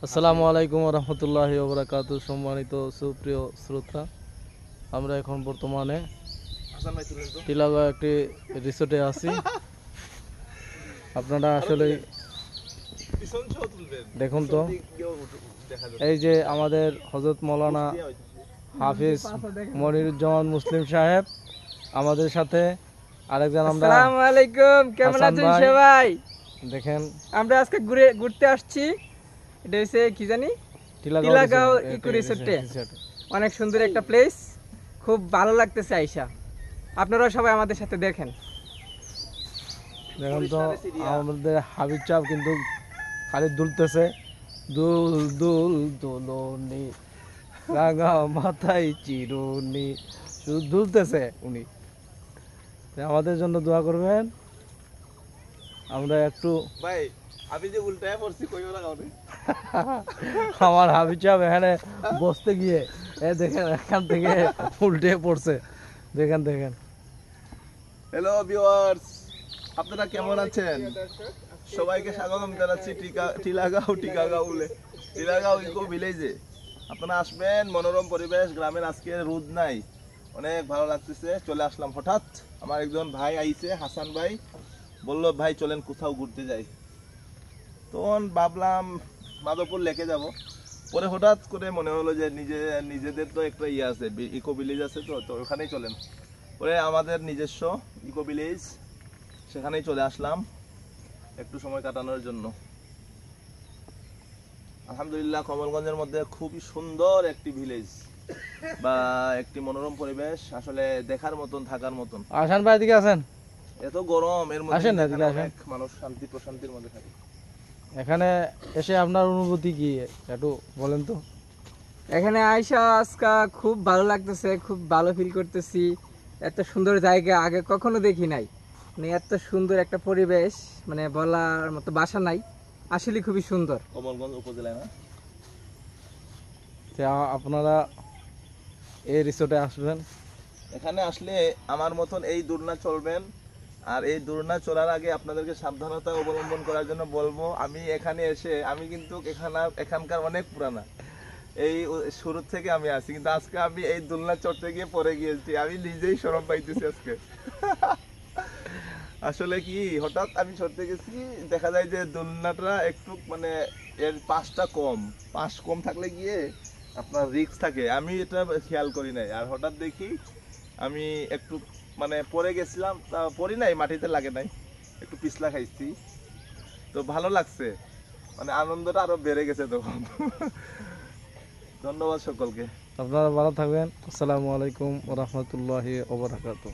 আসসালামু আলাইকুম রহমতুল্লাহি ওবরাকাতু। সম্মানিত সুপ্রিয় শ্রোতা, আমরা এখন বর্তমানে টিলাগড় একটি রিসোর্টে আছি। আপনারা আসলে দেখুন তো, এই যে আমাদের হযরত মাওলানা হাফিজ মনিরুজ্জামান মুসলিম সাহেব আমাদের সাথে, আরেকজন আমরা আসসালামু আলাইকুম, কেমন হাসান আছেন ভাই। সবাই? দেখেন আমরা আজকে ঘুরতে আসছি। এটা হচ্ছে কি জানি, টিলাগড় টিলাগাঁও ইকো রিসোর্টে। অনেক সুন্দর একটা প্লেস, খুব ভালো লাগতেছে আইসা। আপনারাও সবাই আমাদের সাথে দেখেন। দেখুন তো, আমাদের হাবিব চাপ কিন্তু খালি দুলতেছে, দুল দুল দোলনি রাঙা মাথায় চিরুনি, শুধু দুলতেছে উনি। আমাদের জন্য দোয়া করবেন। আমরা একটু ভাই আমি যে উল্টায় পড়ছি কইও না কাউরে। আমার হাবিব চাপ এখানে বসতে গিয়ে দেখেন এখান থেকে উল্টে পড়ছে। দেখেন দেখেন। হ্যালো ভিউয়ার্স, আপনারা কেমন আছেন? সবাইকে স্বাগতম জানাচ্ছি টিলাগাঁও ইকো ভিলেজে। আপনারা আসবেন, মনোরম পরিবেশ, গ্রামের আজকে রোদ নাই, অনেক ভালো লাগতেছে। চলে আসলাম হঠাৎ, আমার একজন ভাই আইছে, হাসান ভাই বলল ভাই চলেন কোথাও ঘুরতে যাই। তখন ভাবলাম মাধবপুর লেকে যাব। পরে হঠাৎ করে মনে হলো যে নিজেদের তো একটা ইয়ে আছে, ইকো ভিলেজ আছে, তো ওখানেই চলেন। পরে আমাদের নিজস্ব ইকো ভিলেজ, সেখানেই চলে আসলাম একটু সময় কাটানোর জন্য। আলহামদুলিল্লাহ, কমলগঞ্জের মধ্যে খুবই সুন্দর একটি ভিলেজ বা একটি মনোরম পরিবেশ, আসলে দেখার মতন, থাকার মতন। আসান ভাই, এদিকে আসেন। এত গরম, এর মধ্যে আসেন না, এদিকে আসেন। অনেক মানুষ শান্তি প্রশান্তির মধ্যে থাকে। এখানে এসে আপনার অনুভূতি কি একটু বলেন তো? এখানে আইসা আজকে খুব ভালো লাগতেছে, খুব ভালো ফিল করতেছি। এত সুন্দর জায়গা আগে কখনো দেখি নাই। মানে এত সুন্দর একটা পরিবেশ, মানে বলার মতো ভাষা নাই। আসলে খুবই সুন্দর। কমলগঞ্জ উপজেলায় না? আপনারা এই রিসোর্টে আসবেন। এখানে আসলে আমার মতন এই দূরনা চলবেন। আর এই দূরনা চলার আগে আপনাদেরকে সাবধানতা অবলম্বন করার জন্য বলবো, আমি এখানে এসে, আমি কিন্তু এখানকার অনেক পুরানা, এই শুরু থেকে আমি আছি, কিন্তু আজকে আমি এই দোলনা চড়তে গিয়ে পড়ে গিয়েছি, আমি নিজেই শরম পাইতেছি আজকে। আসলে কি, হঠাৎ আমি চড়তে গেছি, দেখা যায় যে দোলনাটা একটু মানে এর পাশ কম থাকলে গিয়ে আপনার রিস্ক থাকে, আমি এটা খেয়াল করি নাই। আর হঠাৎ দেখি আমি একটু মানে পড়ে গেছিলাম, পড়ি নাই, মাটিতে লাগে নাই, একটু পিছলা খাইছি, তো ভালো লাগছে, মানে আনন্দটা আরো বেড়ে গেছে তখন। ধন্যবাদ সকলকে। আপনারা ভালো থাকবেন। আসসালামু আলাইকুম ওয়া রাহমাতুল্লাহি ওয়া বারাকাতুহু।